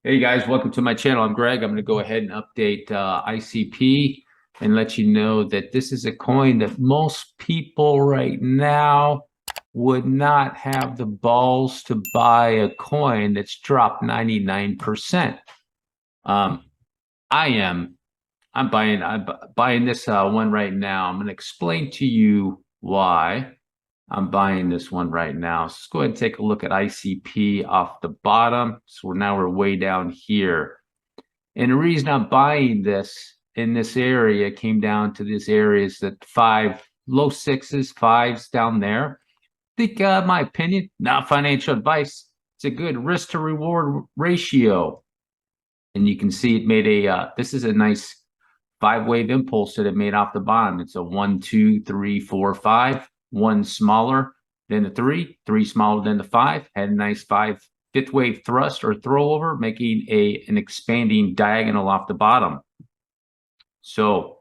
Hey guys, welcome to my channel. I'm Greg. I'm going to go ahead and update ICP and let you know that this is a coin that most people right now would not have the balls to buy a coin that's dropped 99%. Um, I am. I'm buying this one right now. I'm going to explain to you why I'm buying this one right now. So let's go ahead and take a look at ICP off the bottom. So now we're way down here. And the reason I'm buying this in this area came down to this area is that low sixes, fives down there. I think, my opinion, not financial advice. It's a good risk to reward ratio. And you can see it made this is a nice 5-wave impulse that it made off the bottom. It's a 1, 2, 3, 4, 5. One smaller than the three smaller than the 5. Had a nice fifth wave thrust or throwover, making an expanding diagonal off the bottom. So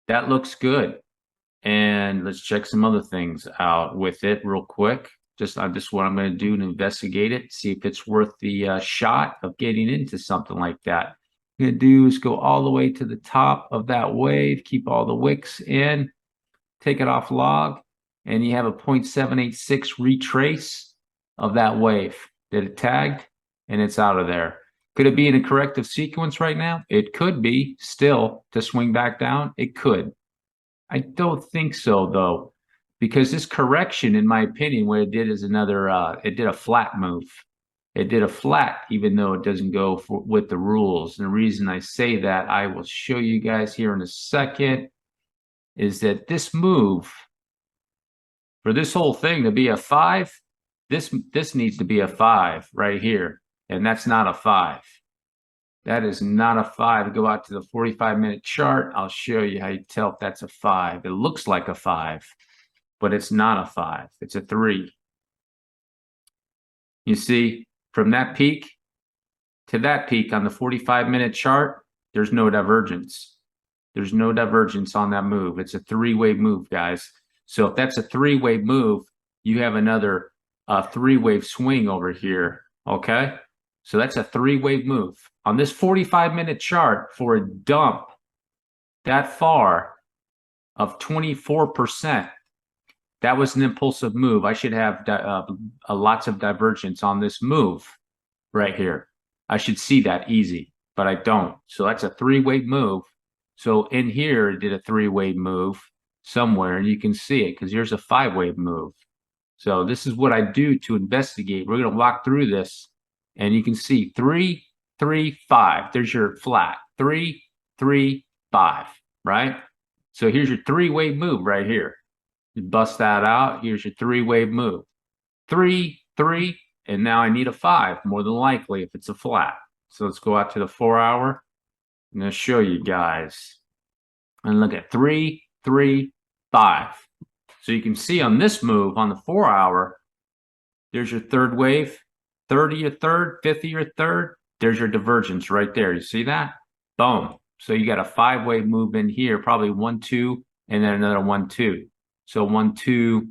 that looks good. And let's check some other things out with it real quick. Just what I'm going to do to investigate it, see if it's worth the shot of getting into something like that. What I'm going to do is go all the way to the top of that wave, keep all the wicks in, take it off log, and you have a 0.786 retrace of that wave that it tagged, and it's out of there. Could it be in a corrective sequence right now? It could be still to swing back down. It could. I don't think so, though, because this correction, in my opinion, what it did is it did a flat move. It did a flat, even though it doesn't go with the rules. And the reason I say that, I will show you guys here in a second, is that this move, for this whole thing to be a 5, this needs to be a 5 right here. And that's not a 5. That is not a 5. Go out to the 45-minute chart. I'll show you how you tell if that's a 5. It looks like a 5, but it's not a 5. It's a 3. You see, from that peak to that peak on the 45-minute chart, there's no divergence. There's no divergence on that move. It's a 3-wave move, guys. So if that's a 3-wave move, you have another 3-wave swing over here, okay? So that's a 3-wave move. On this 45-minute chart, for a dump that far of 24%, that was an impulsive move. I should have lots of divergence on this move right here. I should see that easy, but I don't. So that's a 3-wave move. So in here, it did a 3-wave move somewhere, and you can see it because here's a 5-wave move. So this is what I do to investigate. We're going to walk through this, and you can see 3, 3, 5. There's your flat. 3, 3, 5, right? So here's your 3-wave move right here. You bust that out. Here's your 3-wave move. 3, 3, and now I need a 5, more than likely, if it's a flat. So let's go out to the 4-hour. I'm going to show you guys. And look at 3, 3, 5. So you can see on this move, on the 4-hour, there's your 3rd wave, 3rd of your 3rd, 5th of your 3rd. There's your divergence right there. You see that? Boom. So you got a 5-wave move in here, probably 1, 2, and then another 1, 2. So 1, 2,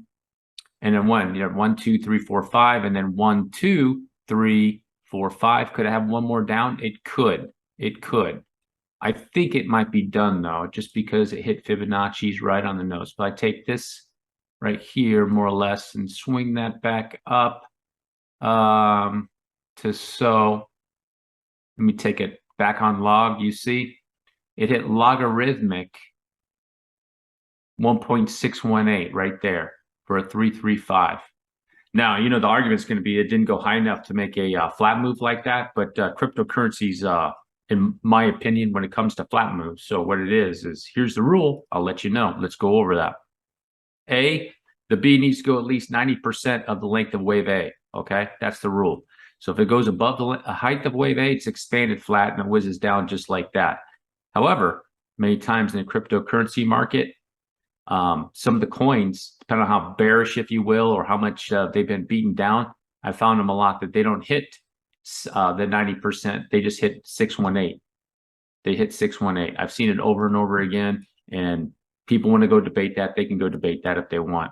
and then 1. You have 1, 2, 3, 4, 5, and then 1, 2, 3, 4, 5. Could I have one more down? It could. It could. I think it might be done, though, just because it hit Fibonacci's right on the nose. But I take this right here, more or less, and swing that back up to so. Let me take it back on log. You see, it hit logarithmic 1.618 right there for a 335. Now, you know, the argument's going to be it didn't go high enough to make a flat move like that, but cryptocurrencies, in my opinion, when it comes to flat moves. So what it is here's the rule. I'll let you know. Let's go over that. A, the B needs to go at least 90% of the length of wave A. Okay, that's the rule. So if it goes above the height of wave A, it's expanded flat and it whizzes down just like that. However, many times in the cryptocurrency market, some of the coins, depending on how bearish, if you will, or how much they've been beaten down, I found them a lot that they don't hit the 90%. They just hit 618. They hit 618. I've seen it over and over again, and people want to go debate that. They can go debate that if they want.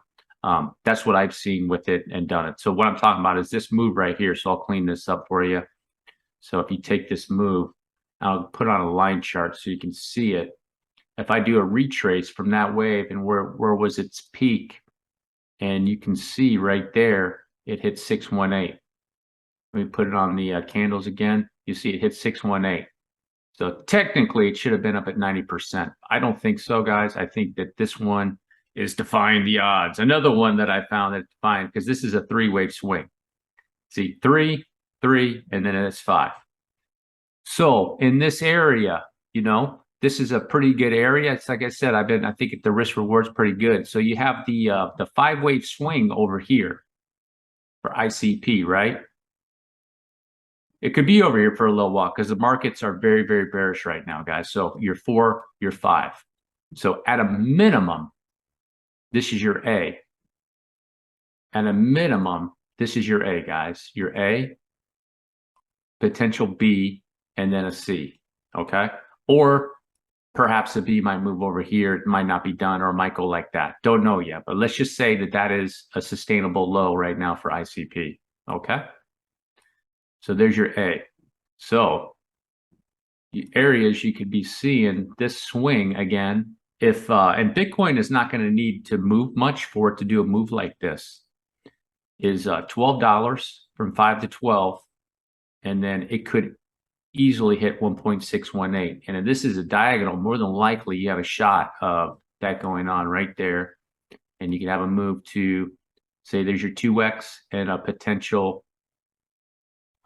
That's what I've seen with it and done it. So what I'm talking about is this move right here. So I'll clean this up for you. So if you take this move, I'll put on a line chart so you can see it. If I do a retrace from that wave and where was its peak, and you can see right there, it hit 618. Let me put it on the candles again. You see it hit 618. So technically it should have been up at 90%. I don't think so, guys. I think that this one is defying the odds. Another one that I found that's defying, because this is a 3-wave swing. See, 3, 3, and then it's 5. So in this area, you know, this is a pretty good area. It's like I said, I think the risk reward's pretty good. So you have the 5-wave swing over here for ICP, right? It could be over here for a little while because the markets are very, very bearish right now, guys. So you're 4, you're 5. So at a minimum, this is your A. At a minimum, this is your A, guys. Your A, potential B, and then a C, okay? Or perhaps a B might move over here. It might not be done, or it might go like that. Don't know yet, but let's just say that that is a sustainable low right now for ICP, okay? So there's your A. So the areas you could be seeing this swing again, if and Bitcoin is not going to need to move much for it to do a move like this, is $12 from 5 to 12, and then it could easily hit 1.618. And if this is a diagonal, more than likely you have a shot of that going on right there, and you can have a move to, say, there's your 2x and a potential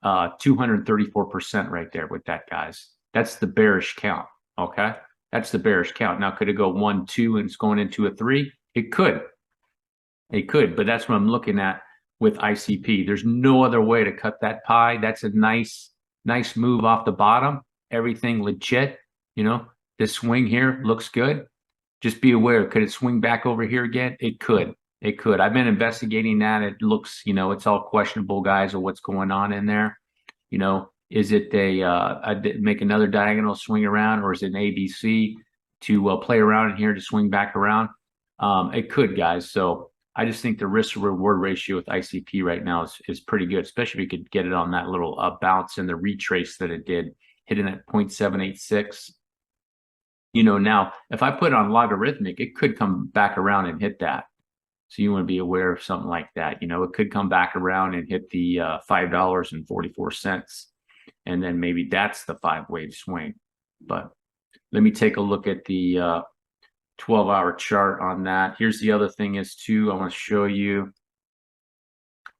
234% right there with that, guys. That's the bearish count, okay? That's the bearish count. Now, could it go 1, 2, and it's going into a 3? It could. It could, but that's what I'm looking at with ICP. There's no other way to cut that pie. That's a nice move off the bottom. Everything legit. You know, this swing here looks good. Just be aware. Could it swing back over here again? It could. It could. I've been investigating that. It looks, you know, it's all questionable, guys, of what's going on in there. You know, is it make another diagonal swing around, or is it an ABC to play around in here to swing back around? It could, guys. So I just think the risk to reward ratio with ICP right now is pretty good, especially if you could get it on that little bounce and the retrace that it did, hitting at 0.786. You know, now if I put it on logarithmic, it could come back around and hit that. So you want to be aware of something like that. You know, it could come back around and hit the $5.44. And then maybe that's the 5-wave swing. But let me take a look at the 12-hour chart on that. Here's the other thing is too, I want to show you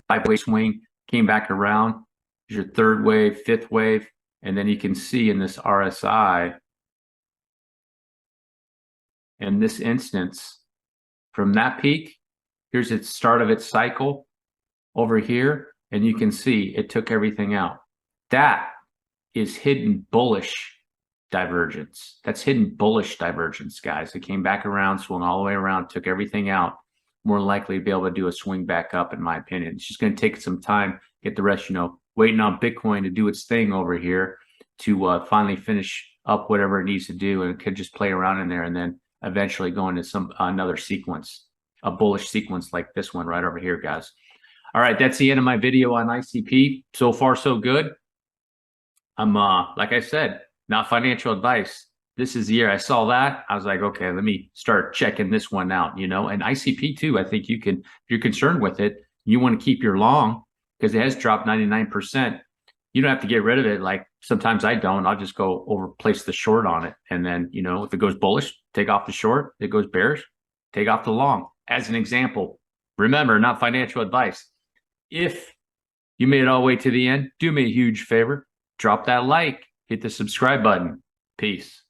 5-wave swing came back around. Here's your 3rd wave, 5th wave, and then you can see in this RSI, in this instance, from that peak, here's its start of its cycle over here, and you can see it took everything out. That is hidden bullish divergence. That's hidden bullish divergence, guys. It came back around, swung all the way around, took everything out. More likely to be able to do a swing back up, in my opinion. It's just going to take some time, get the rest, you know, waiting on Bitcoin to do its thing over here to finally finish up whatever it needs to do, and it could just play around in there and then eventually go into some another sequence, a bullish sequence like this one right over here, guys. All right, that's the end of my video on ICP. So far, so good. I'm like I said, not financial advice. This is the year I saw that. I was like, okay, let me start checking this one out, you know. And ICP too, I think you can, if you're concerned with it, you want to keep your long because it has dropped 99%. You don't have to get rid of it. Like sometimes I don't. I'll just go place the short on it. And then, you know, if it goes bullish, take off the short. If it goes bearish, take off the long. As an example, remember, not financial advice. If you made it all the way to the end, do me a huge favor. Drop that like, hit the subscribe button. Peace.